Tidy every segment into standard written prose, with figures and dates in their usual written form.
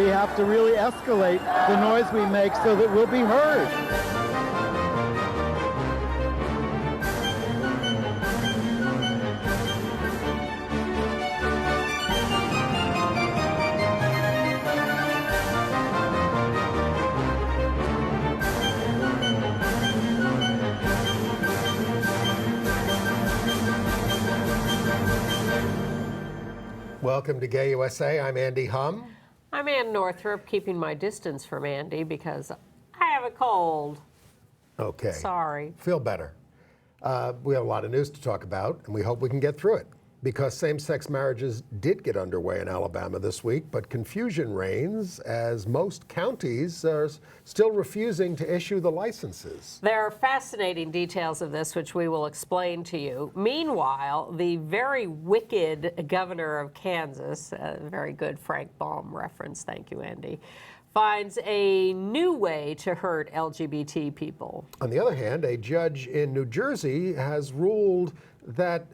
we have to really escalate the noise we make so that we'll be heard. Welcome to Gay USA. I'm Andy Hum. I'm Ann Northrup, keeping my distance from Andy because I have a cold. Okay. Sorry. Feel better. We have a lot of news to talk about, and we hope we can get through it. Because same-sex marriages did get underway in Alabama this week, but confusion reigns as most counties are still refusing to issue the licenses. There are fascinating details of this, which we will explain to you. Meanwhile, the very wicked governor of Kansas, a very good Frank Baum reference, thank you, Andy, finds a new way to hurt LGBT people. On the other hand, a judge in New Jersey has ruled that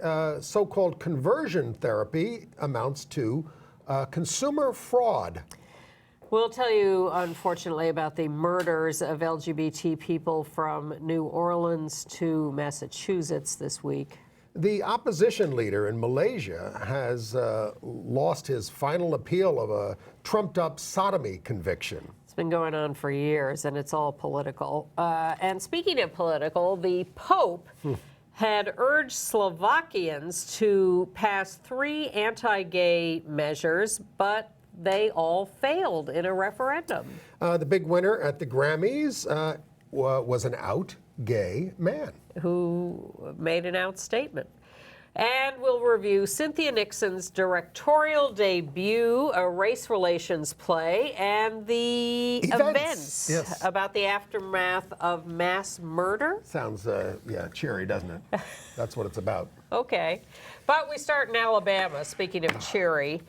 so-called conversion therapy amounts to consumer fraud. We'll tell you, unfortunately, about the murders of LGBT people from New Orleans to Massachusetts this week. The opposition leader in Malaysia has lost his final appeal of a trumped-up sodomy conviction. It's been going on for years, and it's all political. And speaking of political, the Pope had urged Slovakians to pass 3 anti-gay measures, but they all failed in a referendum. The big winner at the Grammys was an out gay man who made an out statement. And we'll review Cynthia Nixon's directorial debut, a race relations play, and the events yes. about the aftermath of mass murder. Sounds, cheery, doesn't it? That's what it's about. Okay. But we start in Alabama, speaking of cheery.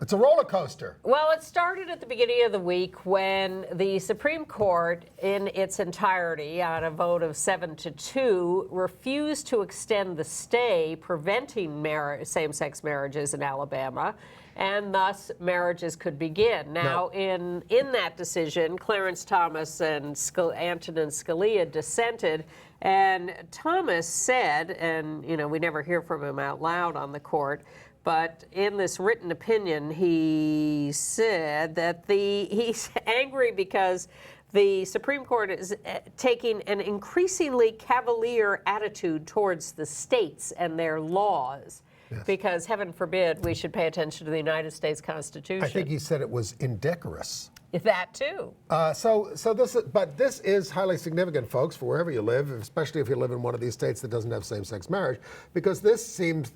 It's a roller coaster. Well, it started at the beginning of the week when the Supreme Court, in its entirety, on a vote of 7-2, refused to extend the stay preventing same-sex marriages in Alabama, and thus marriages could begin. Now, in that decision, Clarence Thomas and Antonin Scalia dissented, and Thomas said, and we never hear from him out loud on the court, but in this written opinion, he said that he's angry because the Supreme Court is taking an increasingly cavalier attitude towards the states and their laws. Yes. Because, heaven forbid, we should pay attention to the United States Constitution. I think he said it was indecorous. That too. This is highly significant, folks, for wherever you live, especially if you live in one of these states that doesn't have same-sex marriage, because this seems,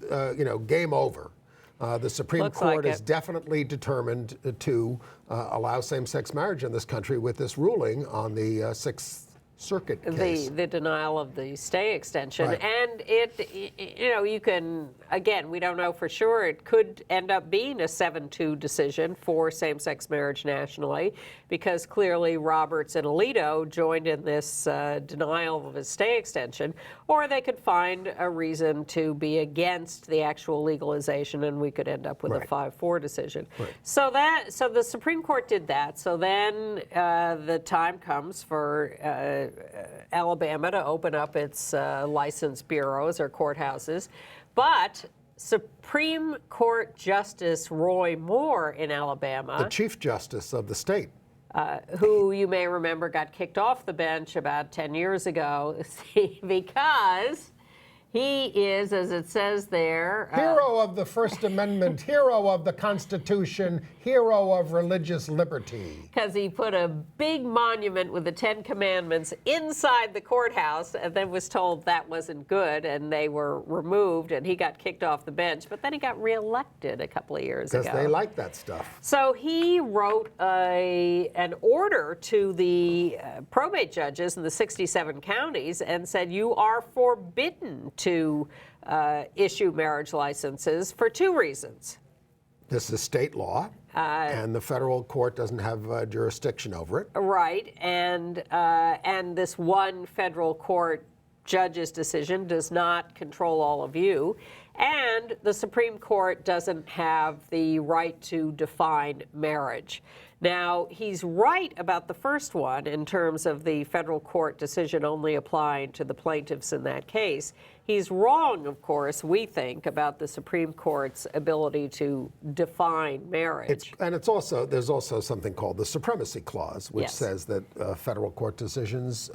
game over. The Supreme Court is definitely determined to allow same-sex marriage in this country with this ruling on the Sixth Circuit case. The denial of the stay extension. Right. And you can, again, we don't know for sure. It could end up being a 7-2 decision for same-sex marriage nationally, because clearly Roberts and Alito joined in this denial of a stay extension, or they could find a reason to be against the actual legalization, and we could end up with a 5-4 decision. Right. So the Supreme Court did that. So then the time comes for Alabama to open up its license bureaus or courthouses. But Supreme Court Justice Roy Moore in Alabama, the Chief Justice of the state, who you may remember got kicked off the bench about 10 years ago because he is, as it says there, hero of the First Amendment, hero of the Constitution, hero of religious liberty. Because he put a big monument with the 10 Commandments inside the courthouse and then was told that wasn't good, and they were removed, and he got kicked off the bench. But then he got reelected a couple of years ago. Because they like that stuff. So he wrote an order to the probate judges in the 67 counties and said, you are forbidden to issue marriage licenses for 2 reasons. This is state law, and the federal court doesn't have jurisdiction over it. Right, and this one federal court judge's decision does not control all of you, and the Supreme Court doesn't have the right to define marriage. Now, he's right about the first one in terms of the federal court decision only applying to the plaintiffs in that case. He's wrong, of course, we think, about the Supreme Court's ability to define marriage. There's also something called the Supremacy Clause, which says that federal court decisions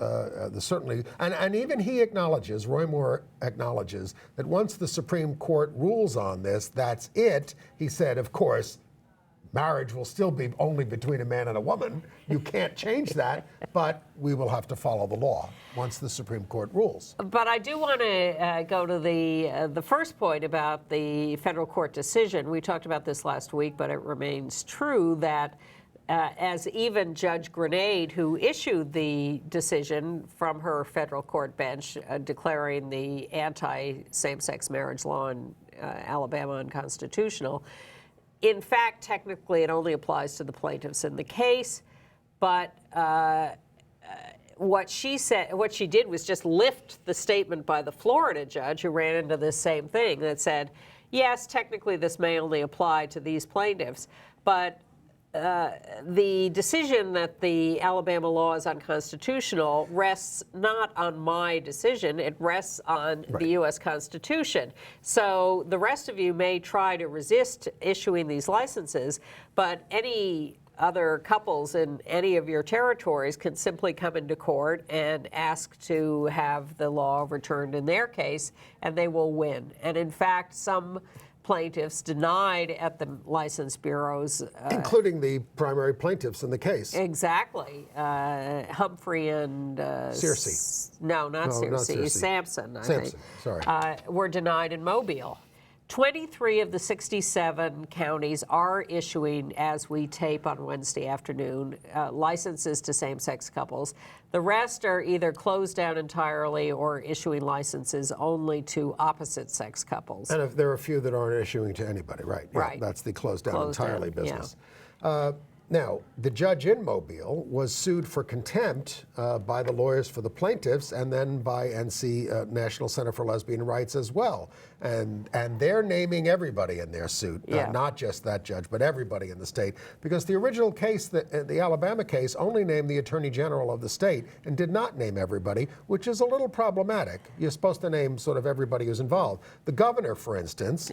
certainly, and even he acknowledges, Roy Moore acknowledges, that once the Supreme Court rules on this, that's it. He said, of course, marriage will still be only between a man and a woman. You can't change that, but we will have to follow the law once the Supreme Court rules. But I do want to go to the first point about the federal court decision. We talked about this last week, but it remains true that as even Judge Grenade, who issued the decision from her federal court bench declaring the anti-same-sex marriage law in Alabama unconstitutional, in fact, technically, it only applies to the plaintiffs in the case, but what she did was just lift the statement by the Florida judge who ran into this same thing that said, yes, technically this may only apply to these plaintiffs, but the decision that the Alabama law is unconstitutional rests not on my decision, it rests on the U.S. Constitution. So the rest of you may try to resist issuing these licenses, but any other couples in any of your territories can simply come into court and ask to have the law overturned in their case, and they will win. And in fact, some plaintiffs denied at the license bureaus. Including the primary plaintiffs in the case. Exactly. Humphrey and... Searcy. No, not Searcy. Sampson, I think. Sorry. Were denied in Mobile. 23 of the 67 counties are issuing, as we tape on Wednesday afternoon, licenses to same-sex couples. The rest are either closed down entirely or issuing licenses only to opposite-sex couples. And if there are a few that aren't issuing to anybody, right? Yeah, right. That's the closed down entirely business. Yeah. Now, the judge in Mobile was sued for contempt by the lawyers for the plaintiffs and then by NC National Center for Lesbian Rights as well. And they're naming everybody in their suit, not just that judge, but everybody in the state. Because the original case, the Alabama case, only named the Attorney General of the state and did not name everybody, which is a little problematic. You're supposed to name sort of everybody who's involved. The governor, for instance,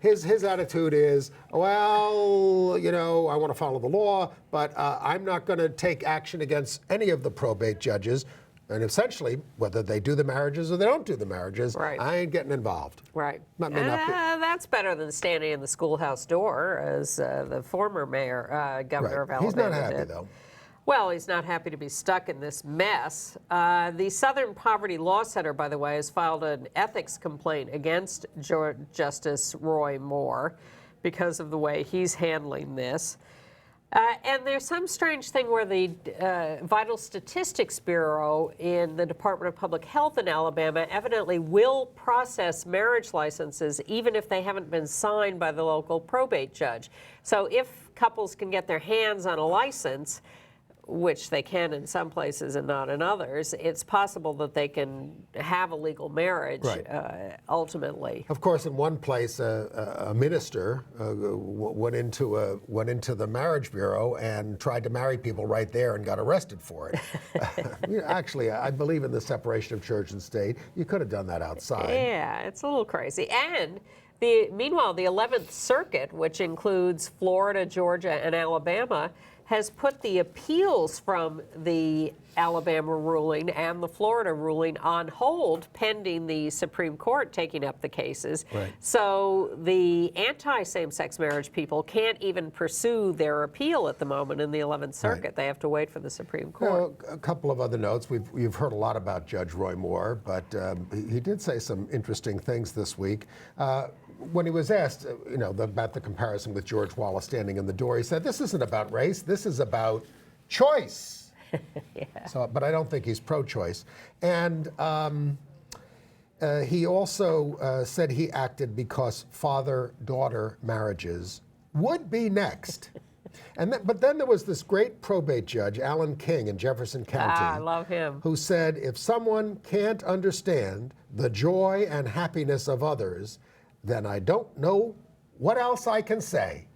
his attitude is, well, you know, I want to follow the law, but I'm not going to take action against any of the probate judges. And essentially, whether they do the marriages or they don't do the marriages, I ain't getting involved. Right. That's better than standing in the schoolhouse door, as the former governor of Alabama He's not happy, did. though. Well, he's not happy to be stuck in this mess. The Southern Poverty Law Center, by the way, has filed an ethics complaint against Justice Roy Moore because of the way he's handling this. And there's some strange thing where the Vital Statistics Bureau in the Department of Public Health in Alabama evidently will process marriage licenses even if they haven't been signed by the local probate judge. So if couples can get their hands on a license, which they can in some places and not in others, it's possible that they can have a legal marriage ultimately. Of course, in one place, a minister went into the marriage bureau and tried to marry people right there and got arrested for it. Actually, I believe in the separation of church and state. You could have done that outside. Yeah, it's a little crazy. And meanwhile, the 11th Circuit, which includes Florida, Georgia, and Alabama, has put the appeals from the Alabama ruling and the Florida ruling on hold pending the Supreme Court taking up the cases. Right. So the anti-same-sex marriage people can't even pursue their appeal at the moment in the 11th Circuit. Right. They have to wait for the Supreme Court. Well, a couple of other notes. We've heard a lot about Judge Roy Moore, but he did say some interesting things this week. When he was asked, about the comparison with George Wallace standing in the door, he said, "This isn't about race. This is about choice." So, but I don't think he's pro-choice. And he also said he acted because father-daughter marriages would be next. But then there was this great probate judge, Alan King in Jefferson County. I love him. Who said, if someone can't understand the joy and happiness of others, then I don't know what else I can say.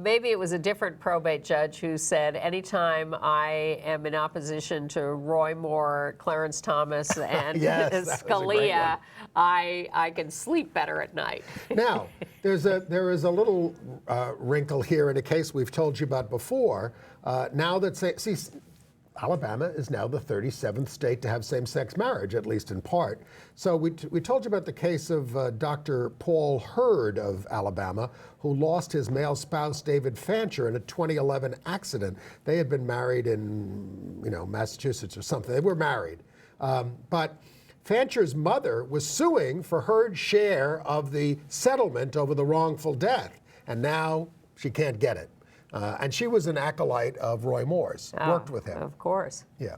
Maybe it was a different probate judge who said, anytime I am in opposition to Roy Moore, Clarence Thomas, and Yes, Scalia, I can sleep better at night. Now, there is a little wrinkle here in a case we've told you about before. Now that, Alabama is now the 37th state to have same-sex marriage, at least in part. So we told you about the case of Dr. Paul Hurd of Alabama, who lost his male spouse, David Fancher, in a 2011 accident. They had been married in, Massachusetts or something. They were married. But Fancher's mother was suing for Hurd's share of the settlement over the wrongful death. And now she can't get it. And she was an acolyte of Roy Moore's, worked with him. Of course. Yeah.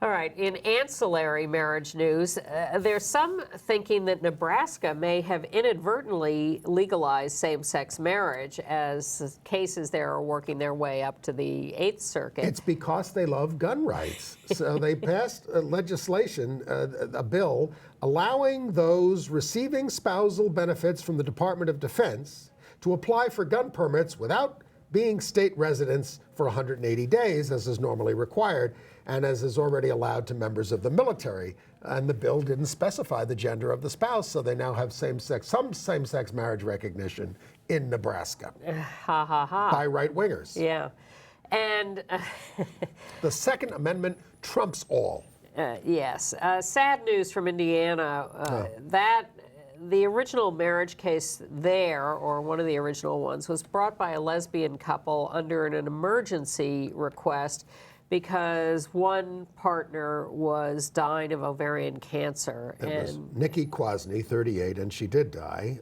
All right, in ancillary marriage news, there's some thinking that Nebraska may have inadvertently legalized same-sex marriage as cases there are working their way up to the 8th Circuit. It's because they love gun rights. So they passed legislation, a bill, allowing those receiving spousal benefits from the Department of Defense to apply for gun permits without being state residents for 180 days, as is normally required, and as is already allowed to members of the military. And the bill didn't specify the gender of the spouse, so they now have some same-sex marriage recognition in Nebraska. Ha ha ha. By right-wingers. Yeah. And the Second Amendment trumps all. Yes. Sad news from Indiana. The original marriage case there, or one of the original ones, was brought by a lesbian couple under an emergency request because one partner was dying of ovarian cancer. It was Nikki Kwasny, 38, and she did die.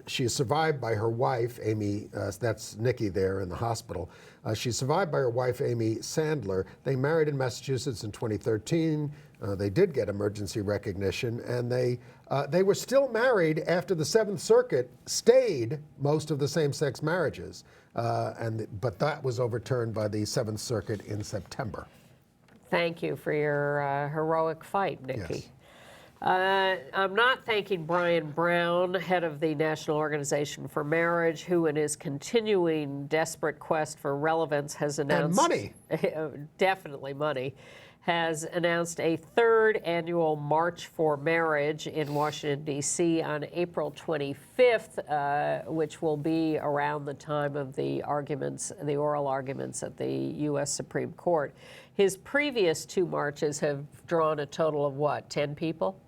She is survived by her wife, Amy, that's Nikki there in the hospital. She's survived by her wife, Amy Sandler. They married in Massachusetts in 2013. They did get emergency recognition, and they were still married after the 7th Circuit stayed most of the same-sex marriages. But that was overturned by the 7th Circuit in September. Thank you for your heroic fight, Nikki. Yes. I'm not thanking Brian Brown, head of the National Organization for Marriage, who in his continuing desperate quest for relevance has announced— And money. Definitely money. Has announced a 3rd annual March for Marriage in Washington, D.C. on April 25th, which will be around the time of the oral arguments at the U.S. Supreme Court. His previous 2 marches have drawn a total of what, 10 people?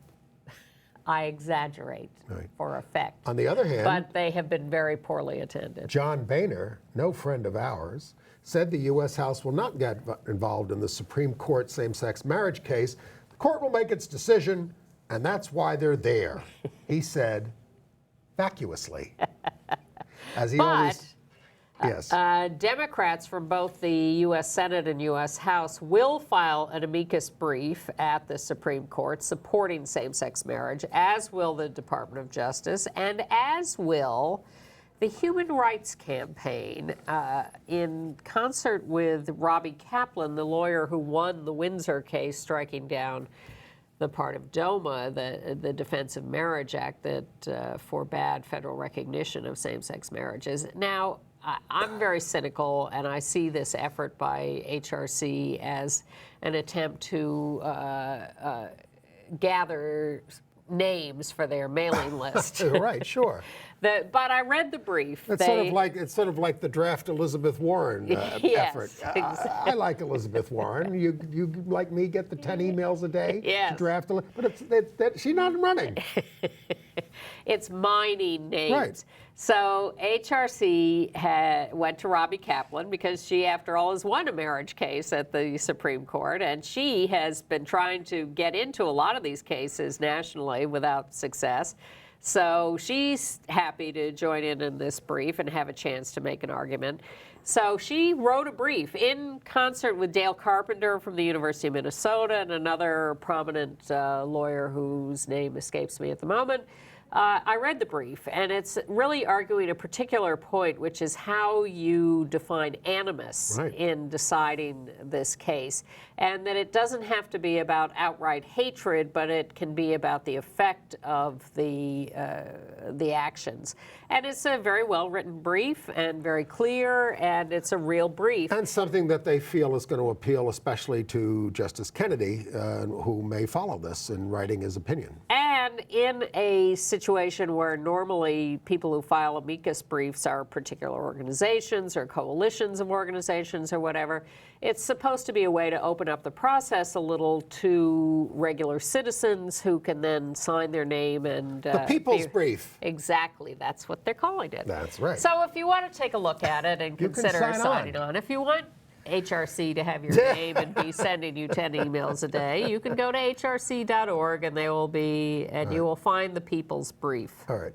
I exaggerate for effect. On the other hand— but they have been very poorly attended. John Boehner, no friend of ours, said the U.S. House will not get involved in the Supreme Court same-sex marriage case. The court will make its decision, and that's why they're there, he said vacuously. As he always— Yes. Democrats from both the U.S. Senate and U.S. House will file an amicus brief at the Supreme Court supporting same-sex marriage, as will the Department of Justice, and as will the Human Rights Campaign, in concert with Robbie Kaplan, the lawyer who won the Windsor case, striking down the part of DOMA, the Defense of Marriage Act, that forbade federal recognition of same-sex marriages. Now, I'm very cynical, and I see this effort by HRC as an attempt to gather names for their mailing list. Right, sure. But I read the brief. It's sort of like the draft Elizabeth Warren yes, effort. Exactly. I like Elizabeth Warren. You like me get the 10 emails a day yes. to draft, but she's not running. It's mining names. Right. So HRC went to Robbie Kaplan because she, after all, has won a marriage case at the Supreme Court, and she has been trying to get into a lot of these cases nationally without success. So she's happy to join in this brief and have a chance to make an argument. So she wrote a brief in concert with Dale Carpenter from the University of Minnesota and another prominent lawyer whose name escapes me at the moment. I read the brief, and it's really arguing a particular point, which is how you define animus in deciding this case, and that it doesn't have to be about outright hatred, but it can be about the effect of the actions. And it's a very well-written brief and very clear, and it's a real brief. And something that they feel is going to appeal especially to Justice Kennedy, who may follow this in writing his opinion. And in a situation where normally people who file amicus briefs are particular organizations or coalitions of organizations or whatever, it's supposed to be a way to open up the process a little to regular citizens who can then sign their name and... the People's Brief. Exactly. That's what they're calling it. That's right. So if you want to take a look at it and consider signing on, if you want HRC to have your name and be sending you 10 emails a day, you can go to hrc.org and they will be, and you will find the People's Brief. All right.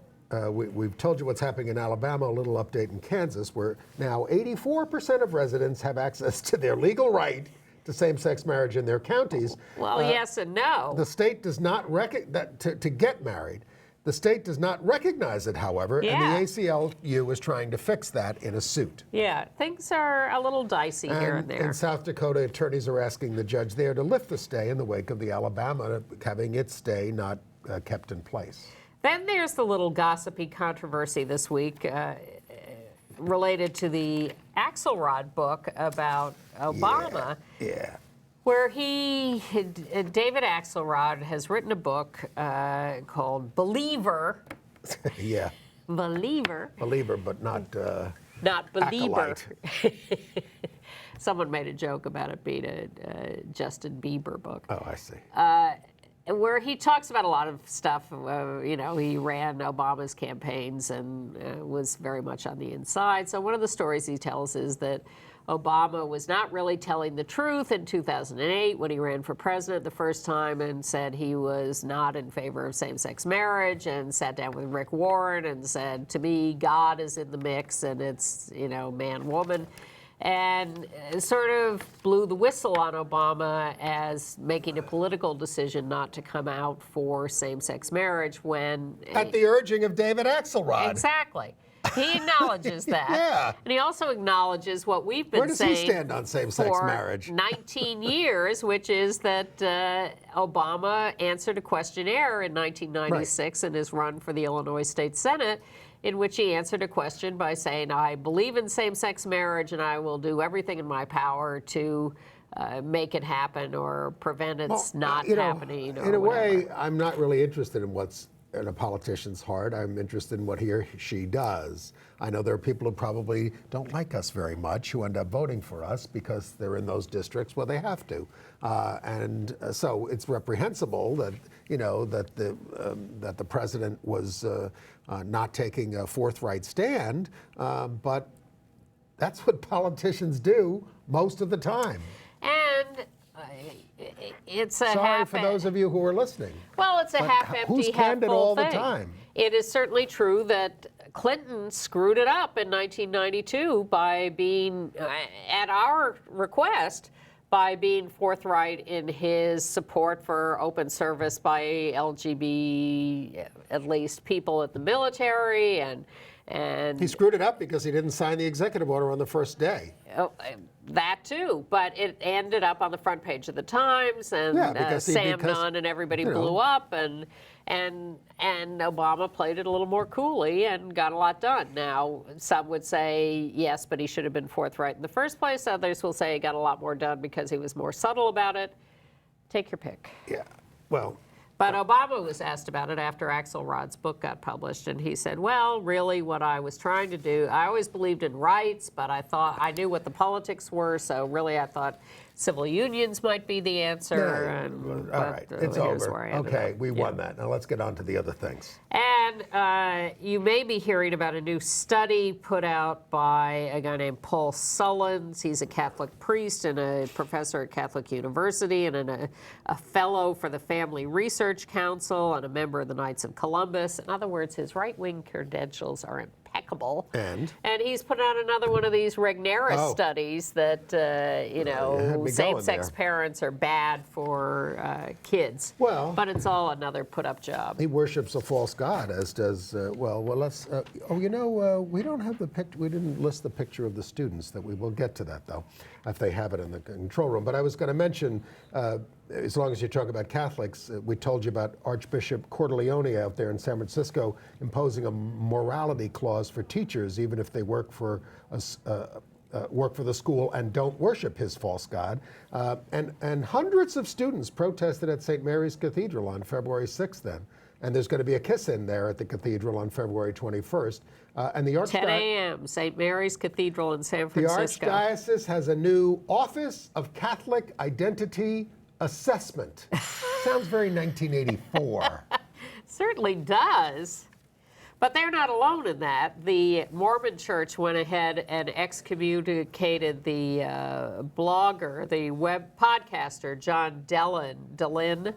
We've told you what's happening in Alabama, a little update in Kansas, where now 84% of residents have access to their legal right to same-sex marriage in their counties. Well, yes and no. The state does not to get married. The state does not recognize it, however, and the ACLU is trying to fix that in a suit. Yeah, things are a little dicey here and there. In South Dakota, attorneys are asking the judge there to lift the stay in the wake of the Alabama having its stay not kept in place. Then there's the little gossipy controversy this week related to the Axelrod book about Obama. Yeah. Where David Axelrod has written a book called Believer. Yeah. Believer. Believer, but not Belieber. Someone made a joke about it being a Justin Bieber book. Oh, I see. Where he talks about a lot of stuff. You know, he ran Obama's campaigns and was very much on the inside. So one of the stories he tells is that Obama was not really telling the truth in 2008 when he ran for president the first time and said he was not in favor of same-sex marriage, and sat down with Rick Warren and said, to me, God is in the mix and it's, you know, man-woman. And sort of blew the whistle on Obama as making a political decision not to come out for same-sex marriage when... At the urging of David Axelrod. Exactly. He acknowledges that. Yeah. And he also acknowledges what we've been saying. Where does he stand on same-sex marriage? 19 years, which is that Obama answered a questionnaire in 1996 in his run for the Illinois State Senate, in which he answered a question by saying, I believe in same-sex marriage and I will do everything in my power to make it happen or prevent its happening. Or in a whatever. way, I'm not really interested in what's in a politician's heart. I'm interested in what he or she does. I know there are people who probably don't like us very much who end up voting for us because they're in those districts where they have to, and so it's reprehensible that that the president was not taking a forthright stand, but that's what politicians do most of the time. And it's a Sorry for those of you who are listening. Well, it's a half-empty, who's candid half-full all thing. the time? It is certainly true that Clinton screwed it up in 1992 by being, at our request, by being forthright in his support for open service by LGBT, at least people at the military, and he screwed it up because he didn't sign the executive order on the first day. Oh, that too, but it ended up on the front page of the Times, and Sam Nunn and everybody blew up, and Obama played it a little more coolly and got a lot done. Now, some would say yes, but he should have been forthright in the first place. Others will say he got a lot more done because he was more subtle about it. Take your pick. Yeah, well. But Obama was asked about it after Axelrod's book got published, and he said, well, really what I was trying to do, I always believed in rights, but I thought I knew what the politics were, so really I thought civil unions might be the answer. All right, it's over. Okay, we won that. Now let's get on to the other things. And you may be hearing about a new study put out by a guy named Paul Sullins. He's a Catholic priest and a professor at Catholic University and a fellow for the Family Research Council and a member of the Knights of Columbus. In other words, his right-wing credentials are impeccable. impeccable. And he's put out another one of these Regnerus studies that, same-sex parents are bad for kids. Well, but it's all another put-up job. he worships a false god, as does, let's, we don't have the picture, we didn't list the picture of the students. That we will get to that, though, if they have it in the control room. But I was going to mention, as long as you talk about Catholics, we told you about Archbishop Cordileone out there in San Francisco imposing a morality clause for teachers, even if they work for the school and don't worship his false god. And hundreds of students protested at St. Mary's Cathedral on February 6th then. And there's going to be a kiss-in there at the cathedral on February 21st. And the 10 a.m., St. Mary's Cathedral in San Francisco. The Archdiocese has a new Office of Catholic Identity Assessment. Sounds very 1984. Certainly does. But they're not alone in that. The Mormon Church went ahead and excommunicated the blogger, the web podcaster, John Dehlin,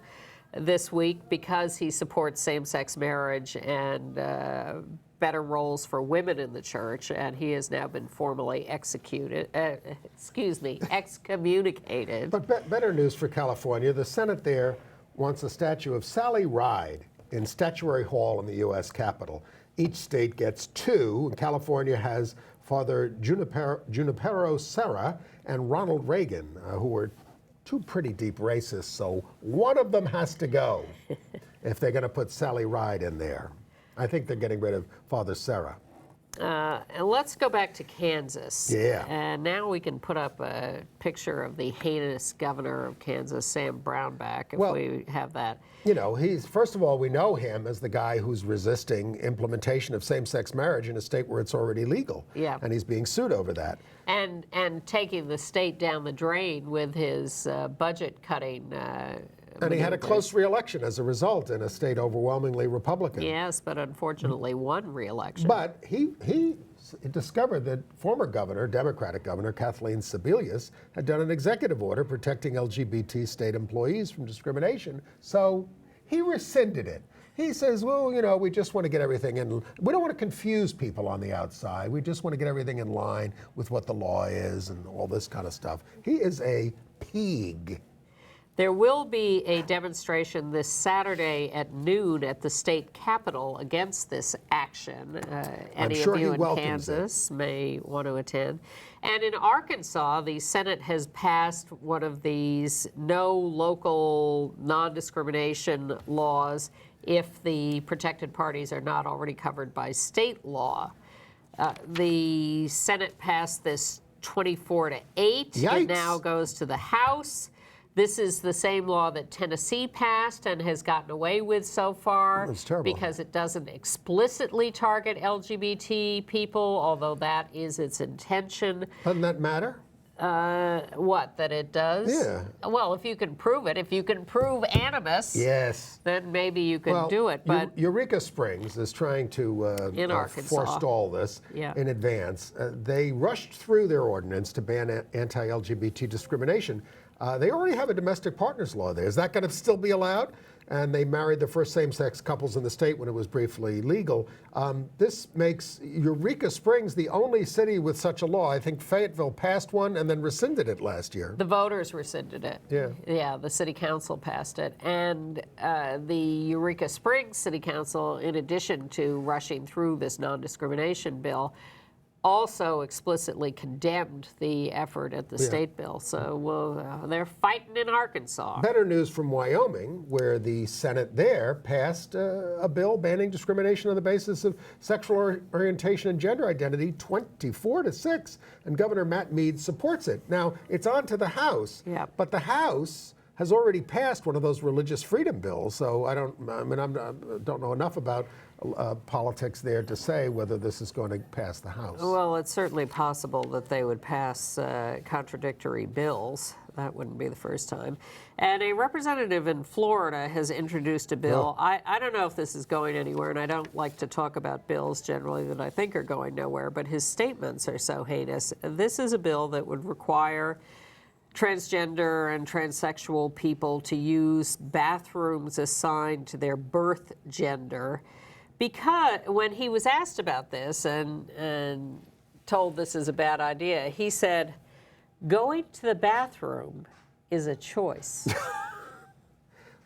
this week because he supports same-sex marriage and better roles for women in the church, and he has now been formally excommunicated. But better news for California. The Senate there wants a statue of Sally Ride in Statuary Hall in the U.S. Capitol. Each state gets two. California has Father Junipero Serra and Ronald Reagan, who were two pretty deep racists, so one of them has to go if they're going to put Sally Ride in there. I think they're getting rid of Father Serra. And let's go back to Kansas. Yeah. And now we can put up a picture of the heinous governor of Kansas, Sam Brownback, if we have that. You know, first of all, we know him as the guy who's resisting implementation of same-sex marriage in a state where it's already legal. Yeah. And he's being sued over that. And taking the state down the drain with his budget cutting. And he had a close re-election as a result in a state overwhelmingly Republican. Yes, but unfortunately won re-election. But he discovered that former governor, Democratic governor Kathleen Sebelius, had done an executive order protecting LGBT state employees from discrimination. So he rescinded it. He says, well, you know, we just want to get everything in. We don't want to confuse people on the outside. We just want to get everything in line with what the law is and all this kind of stuff. He is a pig. There will be a demonstration this Saturday at noon at the state capitol against this action. Any of you in Kansas may want to attend. And in Arkansas, the Senate has passed one of these no local non-discrimination laws if the protected parties are not already covered by state law. The Senate passed this 24-8. Yikes. It now goes to the House. This is the same law that Tennessee passed and has gotten away with so far. That's terrible. Because it doesn't explicitly target LGBT people, although that is its intention. Doesn't that matter? What, that it does? Yeah. Well, if you can prove it, if you can prove animus, yes, then maybe you can do it. But Eureka Springs is trying to forestall this in advance. They rushed through their ordinance to ban anti-LGBT discrimination. They already have a domestic partners law there. Is that going to still be allowed? And they married the first same-sex couples in the state when it was briefly legal. This makes Eureka Springs the only city with such a law. I think Fayetteville passed one and then rescinded it last year. The voters rescinded it. Yeah. Yeah, the city council passed it. And the Eureka Springs City Council, in addition to rushing through this non-discrimination bill, also explicitly condemned the effort at the state bill. So they're fighting in Arkansas. Better news from Wyoming, where the Senate there passed a bill banning discrimination on the basis of sexual orientation and gender identity 24-6, and Governor Matt Mead supports it. Now, it's on to the House, but the House has already passed one of those religious freedom bills, so I don't know enough about politics there to say whether this is going to pass the House. Well, it's certainly possible that they would pass contradictory bills. That wouldn't be the first time. And a representative in Florida has introduced a bill. I don't know if this is going anywhere, and I don't like to talk about bills generally that I think are going nowhere, but his statements are so heinous. This is a bill that would require transgender and transsexual people to use bathrooms assigned to their birth gender because when he was asked about this and told this is a bad idea, he said, going to the bathroom is a choice.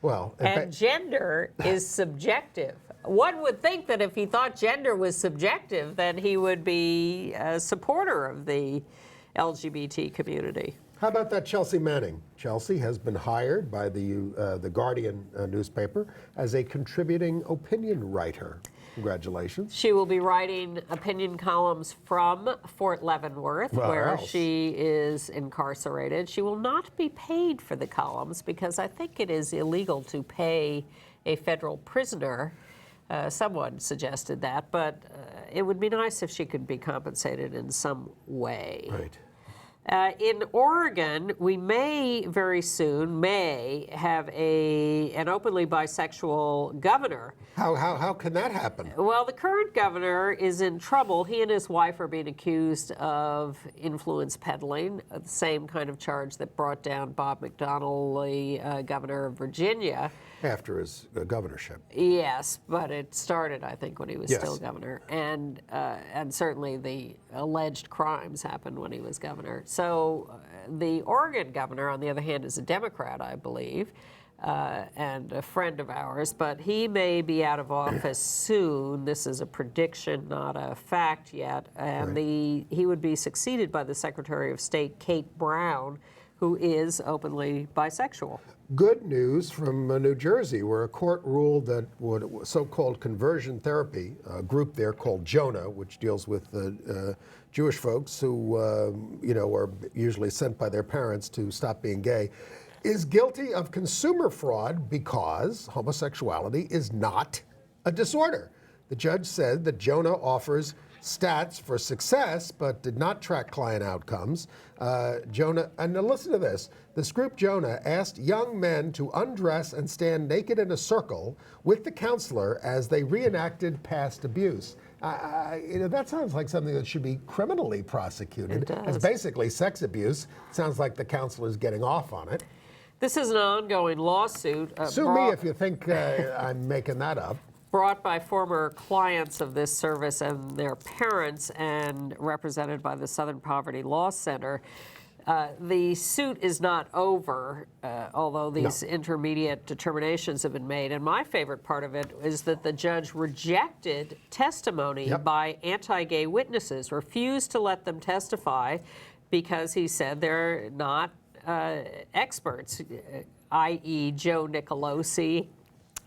Well, and gender is subjective. One would think that if he thought gender was subjective, then he would be a supporter of the LGBT community. how about that Chelsea Manning? Chelsea has been hired by the Guardian newspaper as a contributing opinion writer. Congratulations. She will be writing opinion columns from Fort Leavenworth, where she is incarcerated. She will not be paid for the columns because I think it is illegal to pay a federal prisoner. Someone suggested that, but it would be nice if she could be compensated in some way. Right. In Oregon, we may very soon have an openly bisexual governor. How can that happen? Well, the current governor is in trouble. He and his wife are being accused of influence peddling, the same kind of charge that brought down Bob McDonnell, the governor of Virginia. After his governorship. Yes, but it started, I think, when he was still governor, and certainly the alleged crimes happened when he was governor. So the Oregon governor, on the other hand, is a Democrat, I believe, and a friend of ours, but he may be out of office soon. This is a prediction, not a fact yet, and he would be succeeded by the Secretary of State, Kate Brown, who is openly bisexual. Good news from New Jersey, where a court ruled that so-called conversion therapy, a group there called Jonah, which deals with Jewish folks who are usually sent by their parents to stop being gay, is guilty of consumer fraud because homosexuality is not a disorder. The judge said that Jonah offers stats for success, but did not track client outcomes. Jonah, and now listen to this. This group, Jonah, asked young men to undress and stand naked in a circle with the counselor as they reenacted past abuse. That sounds like something that should be criminally prosecuted. It does. It's basically sex abuse. Sounds like the counselor's getting off on it. This is an ongoing lawsuit. Sue me if you think I'm making that up. Brought by former clients of this service and their parents and represented by the Southern Poverty Law Center. The suit is not over, although these intermediate determinations have been made. And my favorite part of it is that the judge rejected testimony by anti-gay witnesses, refused to let them testify because he said they're not experts, i.e. Joe Nicolosi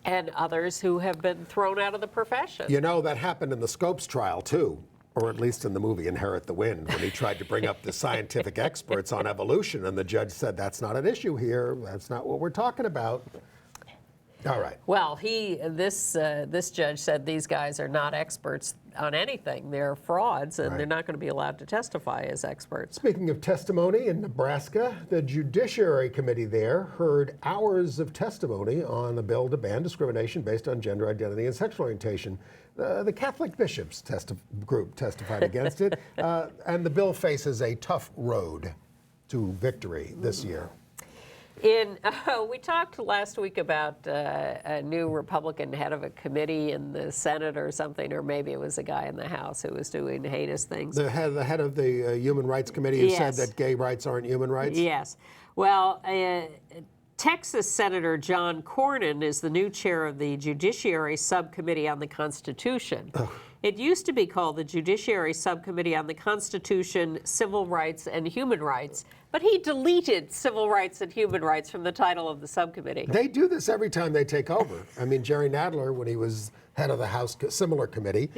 and others who have been thrown out of the profession. You know, that happened in the Scopes trial, too, or at least in the movie Inherit the Wind, when he tried to bring up the scientific experts on evolution, and the judge said, that's not an issue here. That's not what we're talking about. All right. Well, this judge said these guys are not experts on anything. They're frauds, and they're not going to be allowed to testify as experts. Speaking of testimony, in Nebraska, the Judiciary Committee there heard hours of testimony on a bill to ban discrimination based on gender identity and sexual orientation. The Catholic Bishops group testified against it, and the bill faces a tough road to victory this year. We talked last week about a new Republican head of a committee in the Senate or something, or maybe it was a guy in the House who was doing heinous things. The head of the Human Rights Committee who said that gay rights aren't human rights? Yes. Well, Texas Senator John Cornyn is the new chair of the Judiciary Subcommittee on the Constitution. It used to be called the Judiciary Subcommittee on the Constitution, Civil Rights, and Human Rights, but he deleted Civil Rights and Human Rights from the title of the subcommittee. They do this every time they take over. I mean, Jerry Nadler, when he was head of the House similar committee,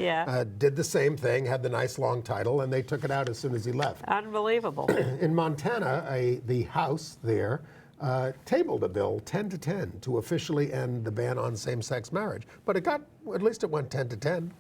did the same thing, had the nice long title, and they took it out as soon as he left. Unbelievable. In Montana, the House there tabled a bill 10-10 to officially end the ban on same-sex marriage. But at least it went 10-10.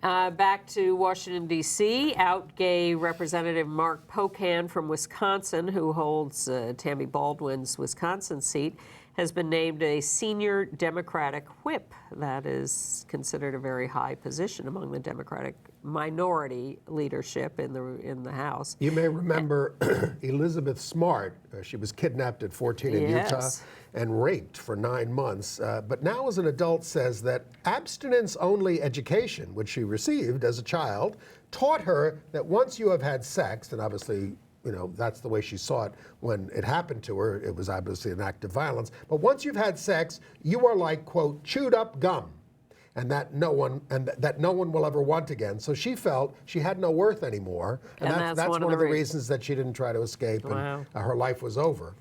Back to Washington, D.C., out gay Representative Mark Pocan from Wisconsin, who holds Tammy Baldwin's Wisconsin seat, has been named a senior Democratic whip. That is considered a very high position among the Democratic minority leadership in the House. You may remember Elizabeth Smart. She was kidnapped at 14 in Utah and raped for 9 months. But now as an adult says that abstinence-only education, which she received as a child, taught her that once you have had sex, and obviously, you know, that's the way she saw it when it happened to her. It was obviously an act of violence. But once you've had sex, you are like, quote, chewed up gum, and that no one will ever want again. So she felt she had no worth anymore, and that's one of the reasons that she didn't try to escape, and her life was over.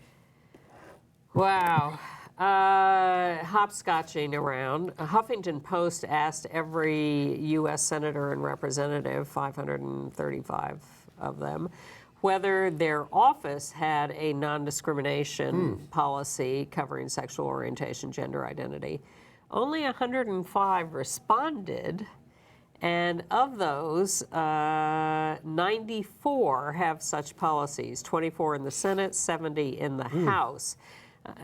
Wow. Hopscotching around. A Huffington Post asked every U.S. senator and representative, 535 of them, whether their office had a non-discrimination policy covering sexual orientation, gender identity. Only 105 responded, and of those, 94 have such policies, 24 in the Senate, 70 in the House.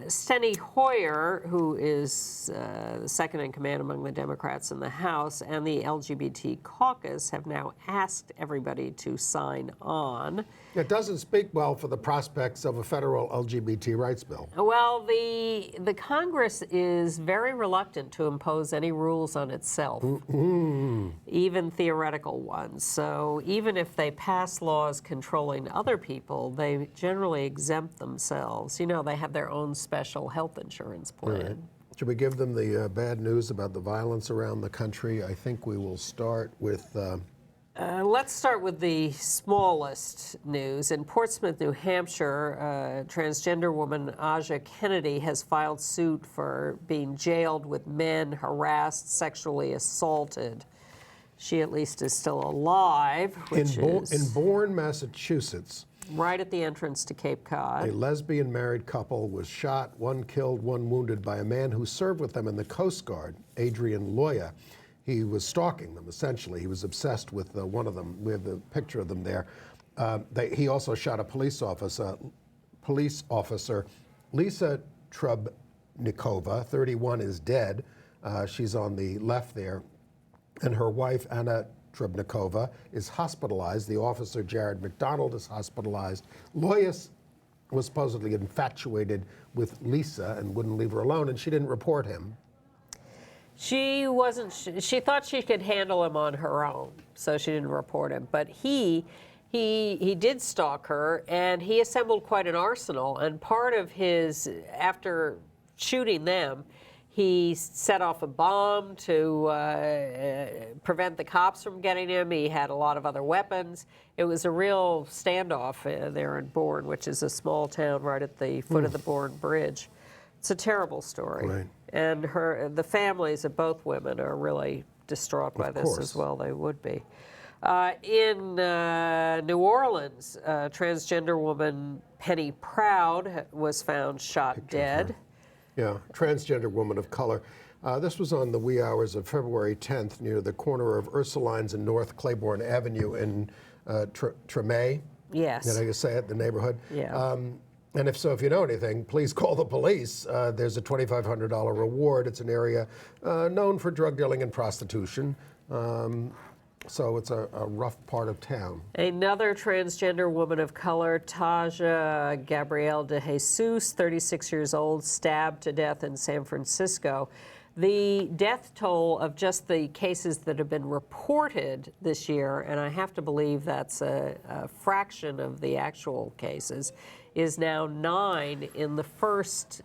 Steny Hoyer, who is the second in command among the Democrats in the House, and the LGBT caucus have now asked everybody to sign on. It doesn't speak well for the prospects of a federal LGBT rights bill. Well, the Congress is very reluctant to impose any rules on itself, even theoretical ones. So even if they pass laws controlling other people, they generally exempt themselves. You know, they have their own special health insurance plan. Right. Should we give them the bad news about the violence around the country? I think we will start with... let's start with the smallest news. In Portsmouth, New Hampshire, transgender woman Aja Kennedy has filed suit for being jailed with men, harassed, sexually assaulted. She at least is still alive, which is... In Bourne, Massachusetts, right at the entrance to Cape Cod. a lesbian married couple was shot, one killed, one wounded, by a man who served with them in the Coast Guard, Adrian Loya. He was stalking them, essentially. He was obsessed with one of them. We have the picture of them there. He also shot a police officer, Lisa Trubnikova, 31, is dead. She's on the left there. And her wife, Anna Trubnikova, is hospitalized. The officer, Jared McDonald, is hospitalized. Loyas was supposedly infatuated with Lisa and wouldn't leave her alone, and she didn't report him. She wasn't. She thought she could handle him on her own, so she didn't report him. But he did stalk her, and he assembled quite an arsenal. And part of his, after shooting them, he set off a bomb to prevent the cops from getting him. He had a lot of other weapons. It was a real standoff there in Bourne, which is a small town right at the foot of the Bourne Bridge. It's a terrible story. Right. And the families of both women are really distraught by this as well. They would be. In New Orleans, transgender woman Penny Proud was found shot dead. Yeah, transgender woman of color. This was on the wee hours of February 10th near the corner of Ursulines and North Claiborne Avenue in Tremay. Yes. Did I just say it, the neighborhood? Yeah. And if so, if you know anything, please call the police. There's a $2,500 reward. It's an area known for drug dealing and prostitution. So it's a rough part of town. Another transgender woman of color, Taja Gabrielle de Jesus, 36 years old, stabbed to death in San Francisco. The death toll of just the cases that have been reported this year, and I have to believe that's a fraction of the actual cases, is now 9 in the first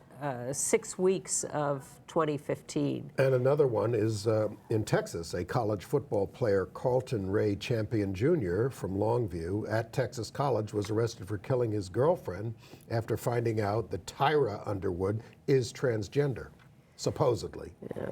6 weeks of 2015. And another one is in Texas. A college football player, Carlton Ray Champion Jr. from Longview at Texas College, was arrested for killing his girlfriend after finding out that Tyra Underwood is transgender, supposedly. Yeah.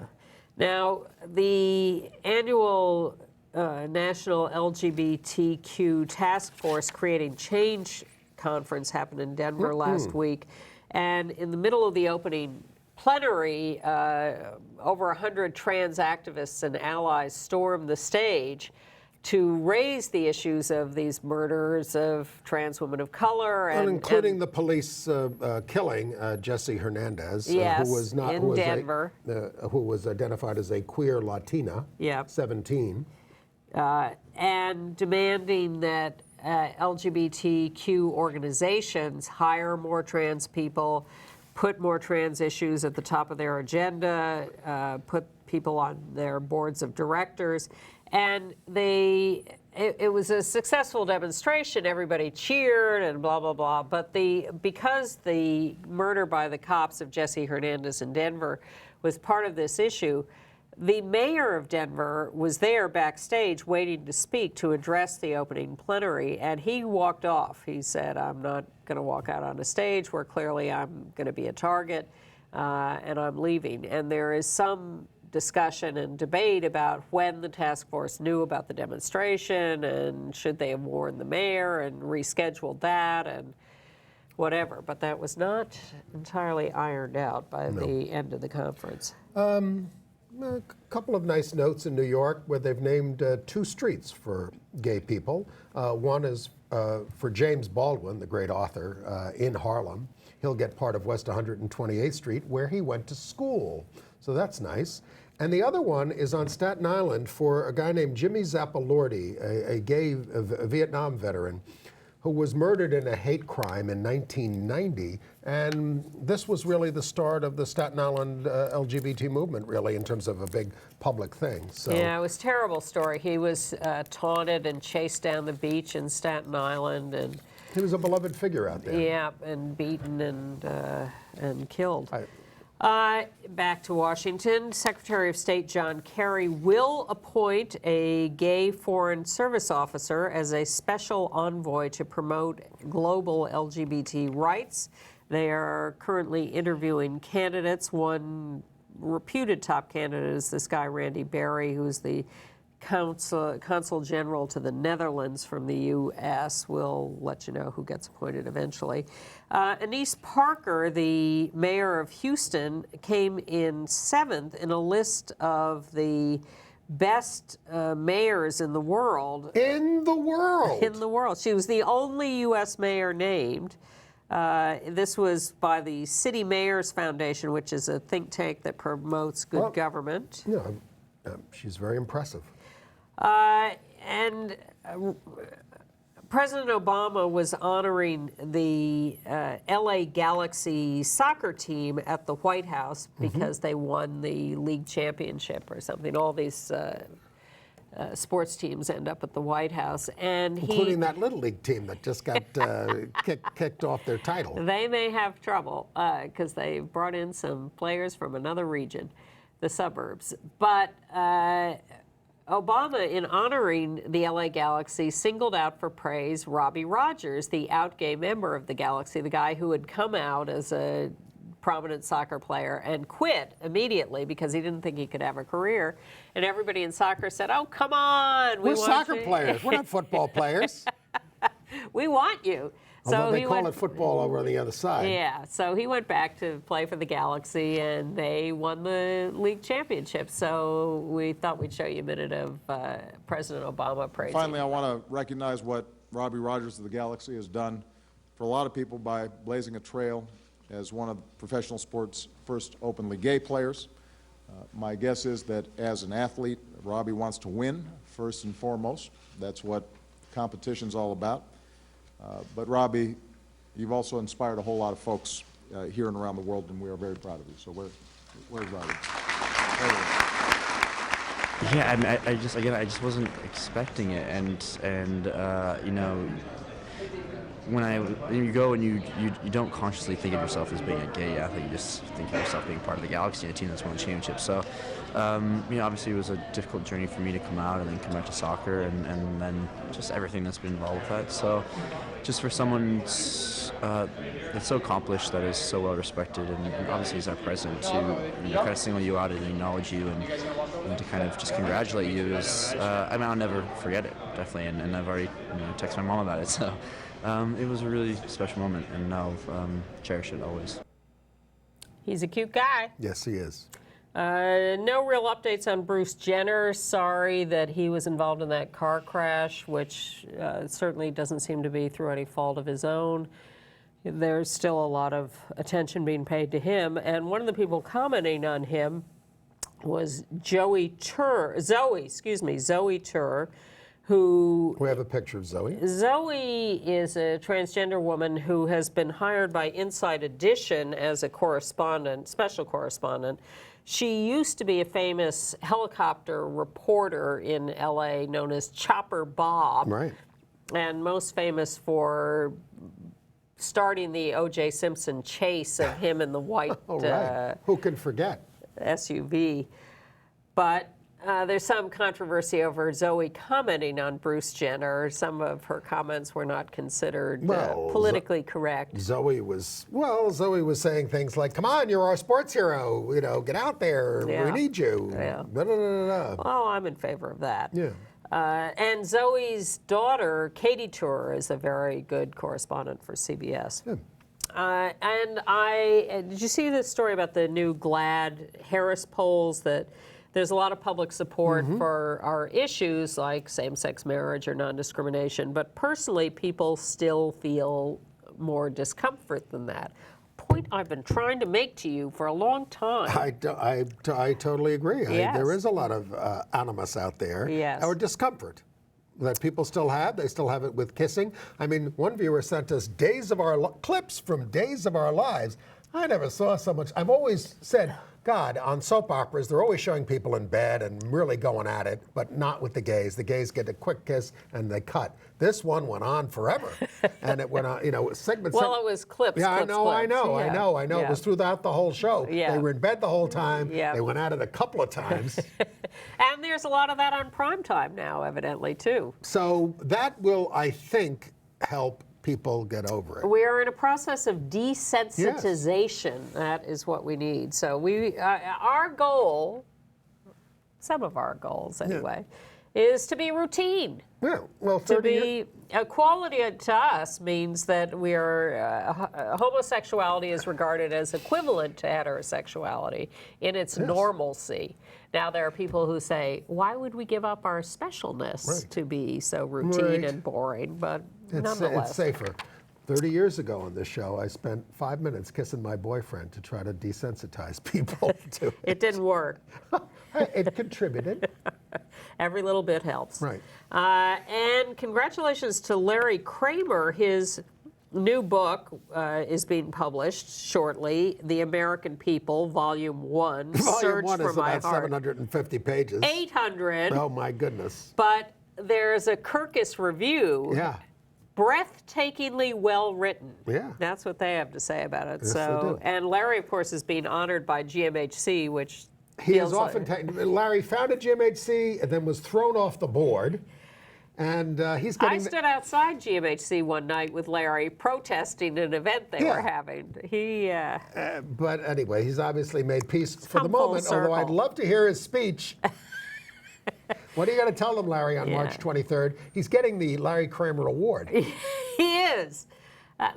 Now, the annual National LGBTQ Task Force Creating Change conference happened in Denver last week. And in the middle of the opening plenary, over 100 trans activists and allies stormed the stage to raise the issues of these murders of trans women of color, and including the police killing Jesse Hernandez, yes, who was not in Denver, who was identified as a queer Latina, 17, and demanding that LGBTQ organizations hire more trans people, put more trans issues at the top of their agenda, put people on their boards of directors. And it was a successful demonstration. Everybody cheered and blah, blah, blah. But because the murder by the cops of Jesse Hernandez in Denver was part of this issue, the mayor of Denver was there backstage waiting to speak to address the opening plenary, and he walked off. He said, I'm not going to walk out on a stage where clearly I'm going to be a target, and I'm leaving. And there is some discussion and debate about when the task force knew about the demonstration and should they have warned the mayor and rescheduled that and whatever. But that was not entirely ironed out by the end of the conference. A couple of nice notes in New York where they've named 2 streets for gay people. One is for James Baldwin, the great author, in Harlem. He'll get part of West 128th Street where he went to school. So that's nice. And the other one is on Staten Island for a guy named Jimmy Zappa-Lordy, a Vietnam veteran, who was murdered in a hate crime in 1990. And this was really the start of the Staten Island LGBT movement, really, in terms of a big public thing. So. Yeah, it was a terrible story. He was taunted and chased down the beach in Staten Island. And he was a beloved figure out there. Yeah, and beaten and killed. Back to Washington, Secretary of State John Kerry will appoint a gay foreign service officer as a special envoy to promote global LGBT rights. They are currently interviewing candidates. One reputed top candidate is this guy, Randy Barry, who's the Consul General to the Netherlands from the U.S. We'll let you know who gets appointed eventually. Anise Parker, the mayor of Houston, came in 7th in a list of the best mayors in the world. In the world? In the world. She was the only U.S. mayor named. This was by the City Mayors Foundation, which is a think tank that promotes good government. Yeah, she's very impressive. And President Obama was honoring the LA Galaxy soccer team at the White House because they won the league championship or something. All these sports teams end up at the White House. And including that Little League team that just got kicked off their title. They may have trouble because they brought in some players from another region, the suburbs. But Obama, in honoring the LA Galaxy, singled out for praise Robbie Rogers, the out gay member of the Galaxy, the guy who had come out as a prominent soccer player and quit immediately because he didn't think he could have a career. And everybody in soccer said, oh, come on. We're soccer players. We're not football players. We want you. Although they call it football over on the other side. Yeah, so he went back to play for the Galaxy, and they won the league championship. So we thought we'd show you a minute of President Obama praising. Finally, I want to recognize what Robbie Rogers of the Galaxy has done for a lot of people by blazing a trail as one of professional sports' first openly gay players. My guess is that as an athlete, Robbie wants to win first and foremost. That's what competition's all about. But Robbie, you've also inspired a whole lot of folks here and around the world, and we are very proud of you. So where's Robbie? Yeah, I just wasn't expecting it, and you know, when you go and you don't consciously think of yourself as being a gay athlete, you just think of yourself being part of the Galaxy, a team that's won the championship. So, you know, obviously it was a difficult journey for me to come out and then come back to soccer and then just everything that's been involved with that. So, just for someone that's so accomplished, that is so well respected, and obviously he's our president, to kind of single you out and acknowledge you and to kind of just congratulate you is, I mean, I'll never forget it, definitely, and I've already texted my mom about it. So. It was a really special moment, and I'll cherish it always. He's a cute guy. Yes, he is. No real updates on Bruce Jenner. Sorry that he was involved in that car crash, which certainly doesn't seem to be through any fault of his own. There's still a lot of attention being paid to him. And one of the people commenting on him was Zoe Tur, who... We have a picture of Zoe. Zoe is a transgender woman who has been hired by Inside Edition as a correspondent, special correspondent. She used to be a famous helicopter reporter in LA known as Chopper Bob. Right. And most famous for starting the O.J. Simpson chase of him in the white Who can forget? SUV. But there's some controversy over Zoe commenting on Bruce Jenner. Some of her comments were not considered politically correct. Zoe was saying things like, come on, you're our sports hero, you know, get out there, we need you. Yeah. Blah, blah, blah, blah. Well, I'm in favor of that. Yeah. And Zoe's daughter, Katie Tur, is a very good correspondent for CBS. Yeah. Did you see this story about the new GLAAD Harris polls, that there's a lot of public support for our issues like same-sex marriage or non-discrimination, but personally people still feel more discomfort than that. Point I've been trying to make to you for a long time. I totally agree. Yes. There is a lot of animus out there, Yes. or discomfort that people still have. They still have it with kissing. I mean, one viewer sent us clips from Days of Our Lives. I never saw so much. I've always said, God, on soap operas, they're always showing people in bed and really going at it, but not with the gays. The gays get a quick kiss and they cut. This one went on forever, and it went on. You know, segment. Well, it was clips. Yeah, clips, I know. Yeah. It was throughout the whole show. Yeah. They were in bed the whole time. Yeah. They went at it a couple of times. And there's a lot of that on primetime now, evidently, too. So that will, I think, help people get over it. We are in a process of desensitization. Yes. That is what we need. So our goal, some of our goals anyway, is to be routine. Yeah, well, to be equality to us means that we are homosexuality is regarded as equivalent to heterosexuality in its normalcy. Now there are people who say, why would we give up our specialness to be so routine and boring? But nonetheless, it's safer. 30 years ago on this show, I spent 5 minutes kissing my boyfriend to try to desensitize people to it. It didn't work. It contributed. Every little bit helps. Right. And congratulations to Larry Kramer. His new book is being published shortly, The American People, Volume 1. Volume 1 is for my about heart. 750 pages. 800. Oh, my goodness. But there's a Kirkus review. Yeah. Breathtakingly well written. Yeah. That's what they have to say about it. Yes, they do. And Larry, of course, is being honored by GMHC, which he is often Larry founded GMHC and then was thrown off the board. And he's getting... I stood outside GMHC one night with Larry protesting an event they were having. But anyway, he's obviously made peace for the come full moment, circle. although I'd love to hear his speech. What are you going to tell him, Larry, on March 23rd? He's getting the Larry Kramer Award. He is.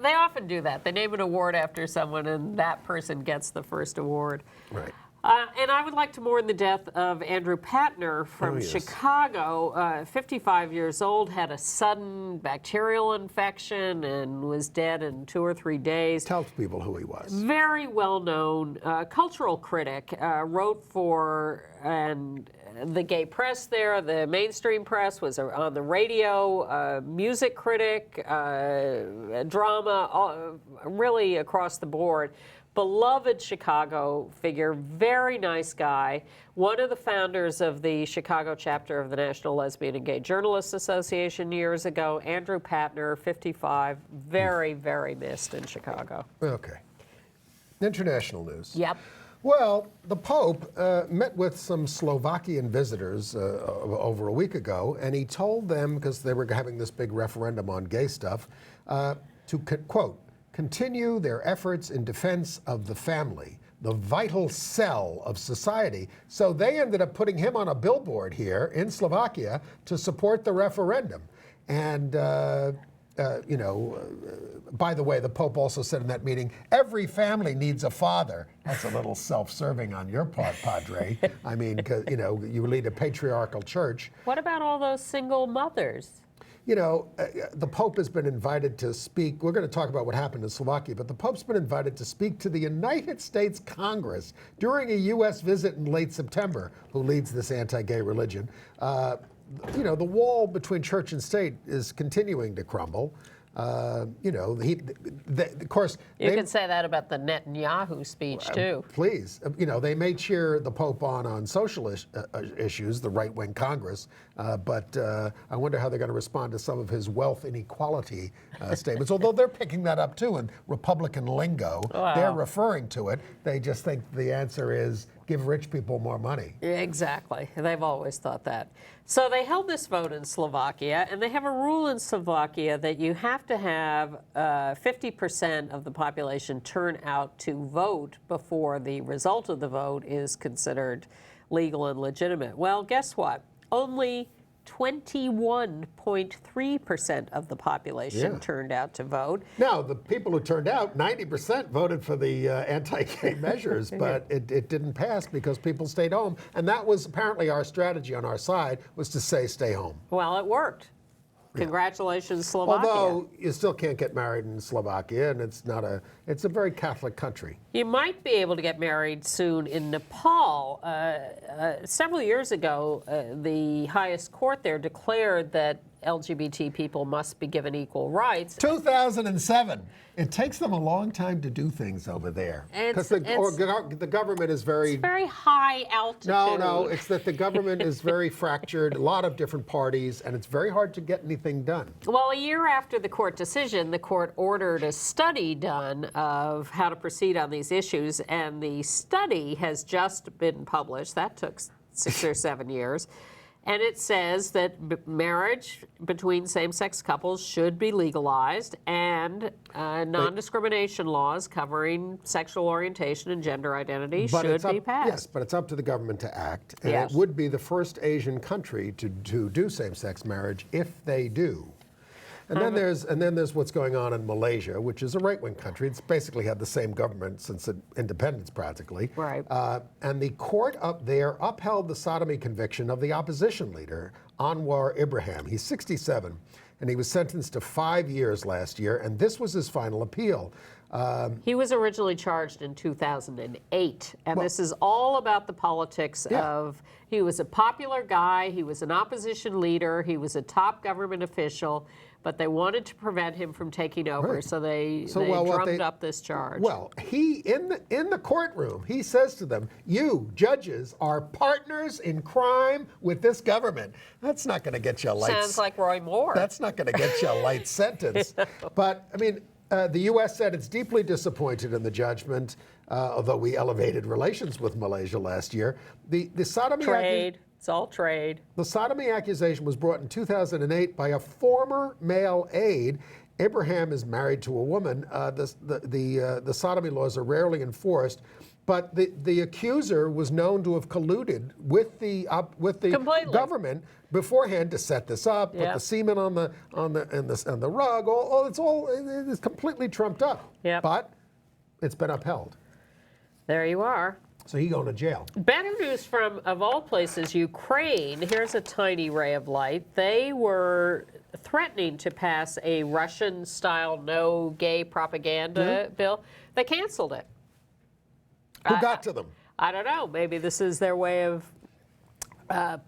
They often do that. They name an award after someone, and that person gets the first award. Right. And I would like to mourn the death of Andrew Patner from Chicago. 55 years old, had a sudden bacterial infection and was dead in 2 or 3 days. Tell people who he was. Very well-known cultural critic, wrote for the gay press there, the mainstream press, was on the radio, music critic, drama, really across the board. Beloved Chicago figure, very nice guy. One of the founders of the Chicago chapter of the National Lesbian and Gay Journalists Association years ago, Andrew Patner, 55, very, very missed in Chicago. Okay. International news. Yep. Well, the Pope met with some Slovakian visitors over a week ago, and he told them, because they were having this big referendum on gay stuff, to, quote, continue their efforts in defense of the family, the vital cell of society. So they ended up putting him on a billboard here in Slovakia to support the referendum. And by the way, the Pope also said in that meeting, every family needs a father. That's a little self-serving on your part, Padre. I mean, 'cause, you lead a patriarchal church. What about all those single mothers? The Pope has been invited to speak. We're going to talk about what happened in Slovakia, but the Pope's been invited to speak to the United States Congress during a U.S. visit in late September, who leads this anti-gay religion. The wall between church and state is continuing to crumble. Of course... You could say that about the Netanyahu speech, too. Please. They may cheer the Pope on social issues, the right-wing Congress, but I wonder how they're going to respond to some of his wealth inequality statements, although they're picking that up, too, in Republican lingo. Wow. They're referring to it. They just think the answer is give rich people more money. Exactly. They've always thought that. So they held this vote in Slovakia, and they have a rule in Slovakia that you have to have 50% of the population turn out to vote before the result of the vote is considered legal and legitimate. Well, guess what? Only 21.3% of the population turned out to vote. Now, the people who turned out, 90% voted for the anti-gay measures, but it didn't pass because people stayed home. And that was apparently our strategy on our side, was to say stay home. Well, it worked. Congratulations, Slovakia. Although you still can't get married in Slovakia, and it's a very Catholic country. You might be able to get married soon in Nepal. Several years ago, the highest court there declared that LGBT people must be given equal rights. 2007. It takes them a long time to do things over there. Because the government is very... It's very high altitude. No, it's that the government is very fractured, a lot of different parties, and it's very hard to get anything done. Well, a year after the court decision, the court ordered a study done of how to proceed on these issues, and the study has just been published. That took 6 or 7 years. And it says that marriage between same-sex couples should be legalized, and non-discrimination laws covering sexual orientation and gender identity should be passed. Yes, but it's up to the government to act. And it would be the first Asian country to do same-sex marriage if they do. And then there's what's going on in Malaysia, which is a right-wing country. It's basically had the same government since independence, practically. Right. And the court up there upheld the sodomy conviction of the opposition leader, Anwar Ibrahim. He's 67, and he was sentenced to 5 years last year, and this was his final appeal. He was originally charged in 2008, and this is all about the politics of, he was a popular guy, he was an opposition leader, he was a top government official, but they wanted to prevent him from taking over, so they drummed up this charge. Well, he, in the courtroom, he says to them, you, judges, are partners in crime with this government. That's not going to get you a light... Sounds like Roy Moore. That's not going to get you a light sentence. But, I mean, the U.S. said it's deeply disappointed in the judgment, although we elevated relations with Malaysia last year. The sodomy... Trade. It's all trade. The sodomy accusation was brought in 2008 by a former male aide. Abraham is married to a woman. The sodomy laws are rarely enforced, but the accuser was known to have colluded with the government beforehand to set this up, put the semen on the rug. It's completely trumped up. Yep. But it's been upheld. There you are. So he's going to jail. Better news from, of all places, Ukraine. Here's a tiny ray of light. They were threatening to pass a Russian-style no gay propaganda bill. They canceled it. Who got to them? I don't know. Maybe this is their way of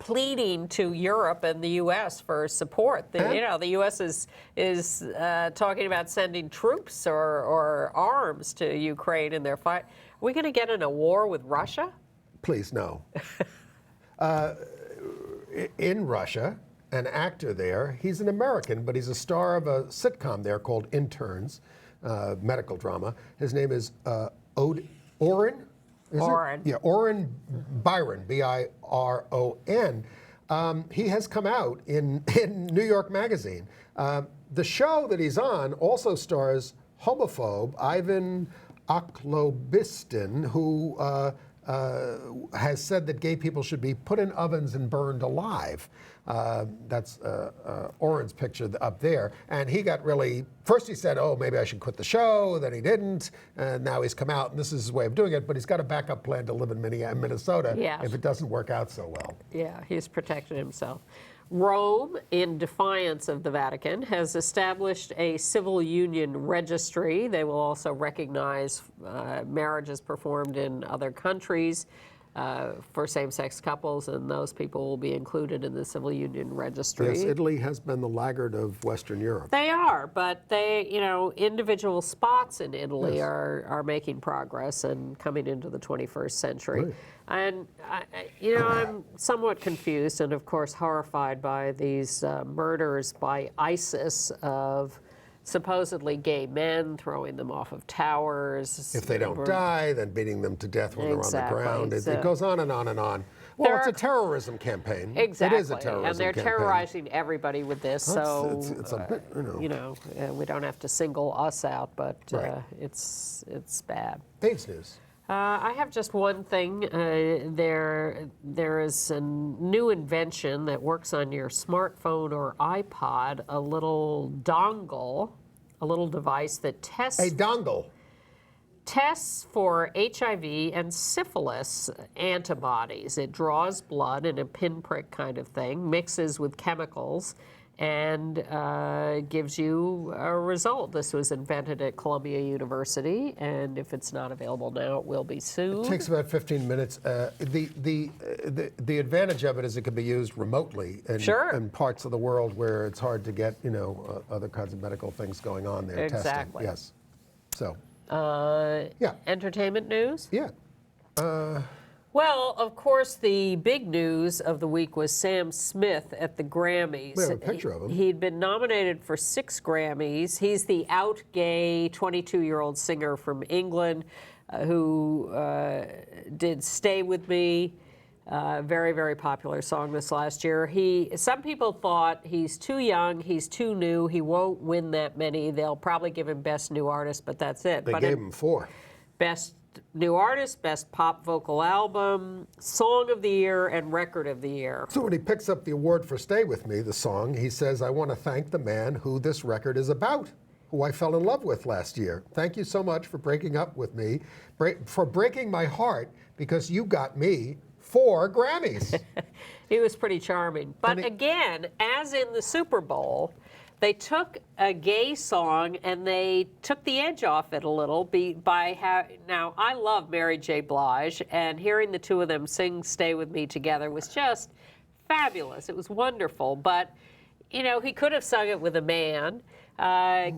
pleading to Europe and the U.S. for support. The U.S. is talking about sending troops or arms to Ukraine in their fight. Are we going to get in a war with Russia? Please, no. In Russia, an actor there, he's an American, but he's a star of a sitcom there called Interns, medical drama. His name is Oren. Oren. Yeah, Oren Byron, B-I-R-O-N. He has come out in New York Magazine. The show that he's on also stars homophobe Ivan Oklobistin, who has said that gay people should be put in ovens and burned alive. That's Oren's picture up there. And he got really, first he said, oh, maybe I should quit the show. Then he didn't. And now he's come out, and this is his way of doing it. But he's got a backup plan to live in Minnesota if it doesn't work out so well. Yeah, he's protected himself. Rome, in defiance of the Vatican, has established a civil union registry. They will also recognize marriages performed in other countries for same-sex couples, and those people will be included in the civil union registry. Yes, Italy has been the laggard of Western Europe. They are, but they, individual spots in Italy are making progress and coming into the 21st century. Right. And, I'm somewhat confused and, of course, horrified by these murders by ISIS of supposedly gay men, throwing them off of towers. If they don't die, then beating them to death when they're on the ground. It goes on and on and on. Well, There it's are- a terrorism campaign. Exactly. It is a terrorism and they're campaign. terrorizing everybody with this. So It's a bit, we don't have to single us out, but Right. it's bad. AIDS news. I have just one thing. There is a new invention that works on your smartphone or iPod, a little dongle, a little device that A dongle. tests for HIV and syphilis antibodies. It draws blood in a pinprick kind of thing, mixes with chemicals, and gives you a result. This was invented at Columbia University, and if it's not available now, it will be soon. It takes about 15 minutes. The advantage of it is it can be used remotely in parts of the world where it's hard to get other kinds of medical things going on there. Exactly. Testing. Yes. So. Entertainment news? Yeah. Well, of course, the big news of the week was Sam Smith at the Grammys. We have a picture of him. He'd been nominated for 6 Grammys. He's the out gay 22-year-old singer from England who did Stay With Me. Very, very popular song this last year. Some people thought he's too young, he's too new, he won't win that many. They'll probably give him Best New Artist, but that's it. They gave him 4. Best New Artist, Best Pop Vocal Album, Song of the Year, and Record of the Year. So when he picks up the award for Stay With Me, the song, he says, I want to thank the man who this record is about, who I fell in love with last year. Thank you so much for breaking up with me, for breaking my heart, because you got me 4 Grammys. He was pretty charming. But again, as in the Super Bowl, they took a gay song and they took the edge off it a little now, I love Mary J. Blige, and hearing the two of them sing Stay With Me together was just fabulous. It was wonderful. But, he could have sung it with a man.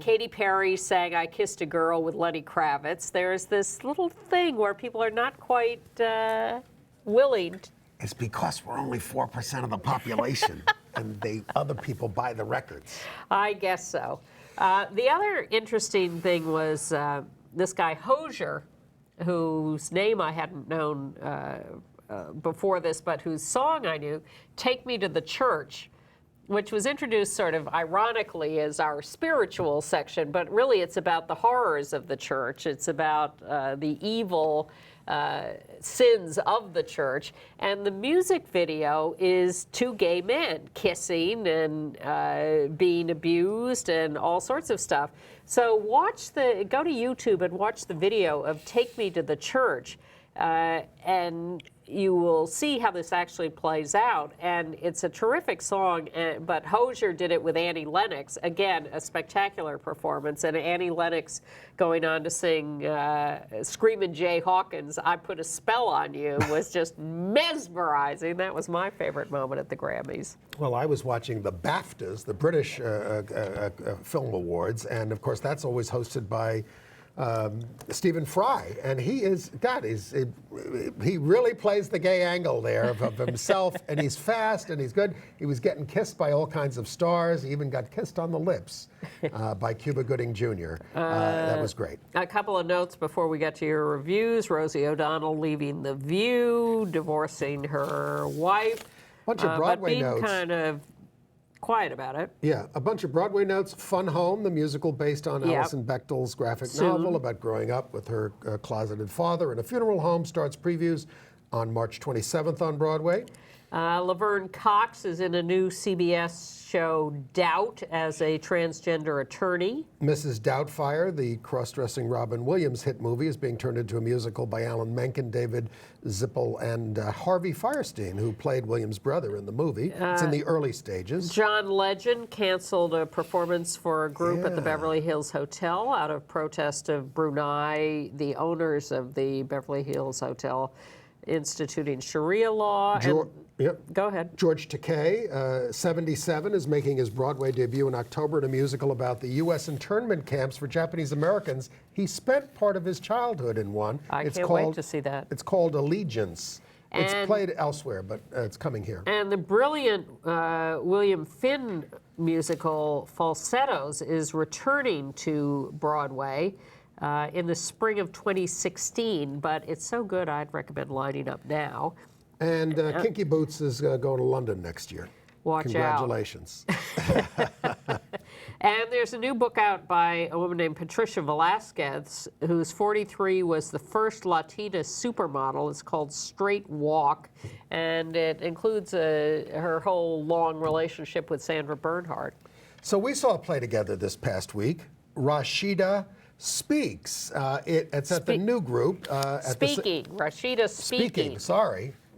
Katy Perry sang I Kissed a Girl with Lenny Kravitz. There's this little thing where people are not quite willing. It's because we're only 4% of the population, and other people buy the records. I guess so. The other interesting thing was this guy Hozier, whose name I hadn't known before this, but whose song I knew, Take Me to the Church, which was introduced sort of ironically as our spiritual section, but really it's about the horrors of the church. It's about the evil sins of the church. And the music video is 2 gay men kissing and being abused and all sorts of stuff. So go to YouTube and watch the video of Take Me to the Church. And you will see how this actually plays out. And it's a terrific song, but Hozier did it with Annie Lennox. Again, a spectacular performance. And Annie Lennox going on to sing Screamin' Jay Hawkins, I Put a Spell on You, was just mesmerizing. That was my favorite moment at the Grammys. Well, I was watching the BAFTAs, the British Film Awards, and of course that's always hosted by Stephen Fry, and he really plays the gay angle there of himself, and he's fast and he's good. He was getting kissed by all kinds of stars. He even got kissed on the lips by Cuba Gooding Jr. That was great. A couple of notes before we get to your reviews. Rosie O'Donnell leaving The View, divorcing her wife, Bunch of Broadway but being notes. kind of quiet about it. Yeah, a bunch of Broadway notes. Fun Home, the musical based on Yep. Alison Bechdel's graphic Soon. novel about growing up with her closeted father in a funeral home, starts previews on March 27th on Broadway. Laverne Cox is in a new CBS show, Doubt, as a transgender attorney. Mrs. Doubtfire, the cross-dressing Robin Williams hit movie, is being turned into a musical by Alan Menken, David Zippel, and Harvey Fierstein, who played Williams' brother in the movie. It's in the early stages. John Legend canceled a performance for a group at the Yeah. Beverly Hills Hotel out of protest of Brunei, the owners of the Beverly Hills Hotel, instituting Sharia law. Yep. Go ahead. George Takei, 77, is making his Broadway debut in October in a musical about the U.S. internment camps for Japanese Americans. He spent part of his childhood in one. I can't wait to see that. It's called Allegiance. It's And- played elsewhere, but it's coming here. And the brilliant William Finn musical Falsettos is returning to Broadway in the spring of 2016, but it's so good I'd recommend lining up now. And Kinky Boots is going to London next year. Watch out. Congratulations. And there's a new book out by a woman named Patricia Velasquez, who's 43, was the first Latina supermodel. It's called Straight Walk, and it includes her whole long relationship with Sandra Bernhard. So we saw a play together this past week, Rashida Speaks. It's at the new group. Rashida Speaking.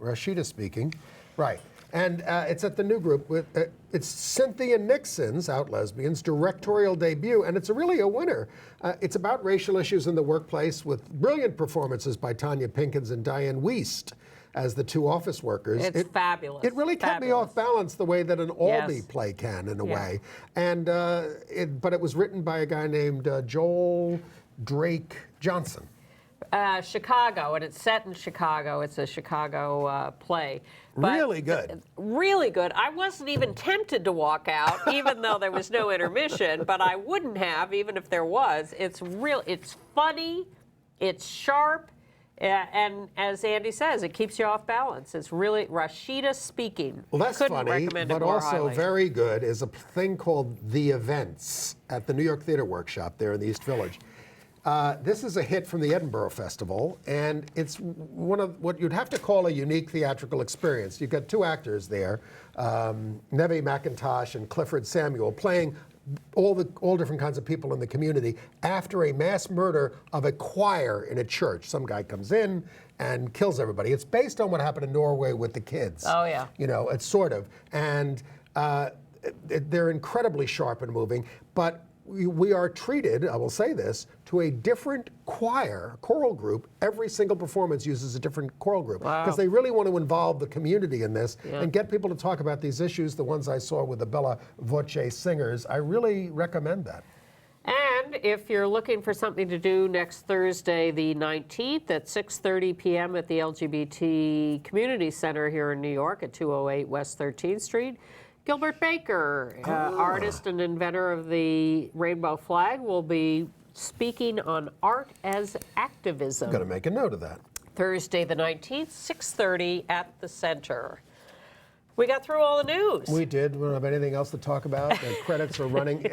Rashida Speaking. Right. And it's at the new group. It's Cynthia Nixon's, Out Lesbians, directorial debut, and it's really a winner. It's about racial issues in the workplace with brilliant performances by Tanya Pinkins and Diane Wiest as the two office workers. It's fabulous. It really kept me off balance the way that an Albee Yes. play can, in a Yeah. way. And but it was written by a guy named Joel Drake Johnson. Chicago, and it's set in Chicago. It's a Chicago play. But Really good. Really good. I wasn't even tempted to walk out, even though there was no intermission, but I wouldn't have, even if there was. It's funny, it's sharp, and as Andy says, it keeps you off balance. It's really Rashida Speaking. Well, that's Couldn't funny, recommend it but more also highly. very good is a thing called The Events at the New York Theater Workshop there in the East Village. This is a hit from the Edinburgh Festival, and it's one of what you'd have to call a unique theatrical experience. You've got two actors there, Neve McIntosh and Clifford Samuel, playing all different kinds of people in the community after a mass murder of a choir in a church. Some guy comes in and kills everybody. It's based on what happened in Norway with the kids. Oh, yeah. You know, it's sort of. And they're incredibly sharp and moving, but we are treated, I will say this, to a different choral group. Every single performance uses a different choral group. Wow. Because they really want to involve the community in this and get people to talk about these issues, the ones I saw with the Bella Voce singers. I really recommend that. And if you're looking for something to do next Thursday, the 19th at 6:30 p.m. at the LGBT Community Center here in New York at 208 West 13th Street, Gilbert Baker, artist and inventor of the rainbow flag, will be speaking on art as activism. I'm going to make a note of that. Thursday the 19th, 6:30 at the center. We got through all the news. We did. We don't have anything else to talk about. The credits are running.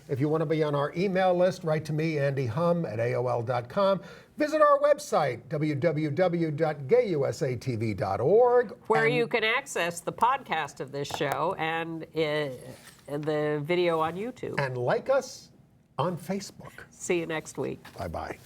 If you want to be on our email list, write to me, andyhum@aol.com. Visit our website, www.gayusatv.org. where you can access the podcast of this show and the video on YouTube. And like us on Facebook. See you next week. Bye-bye.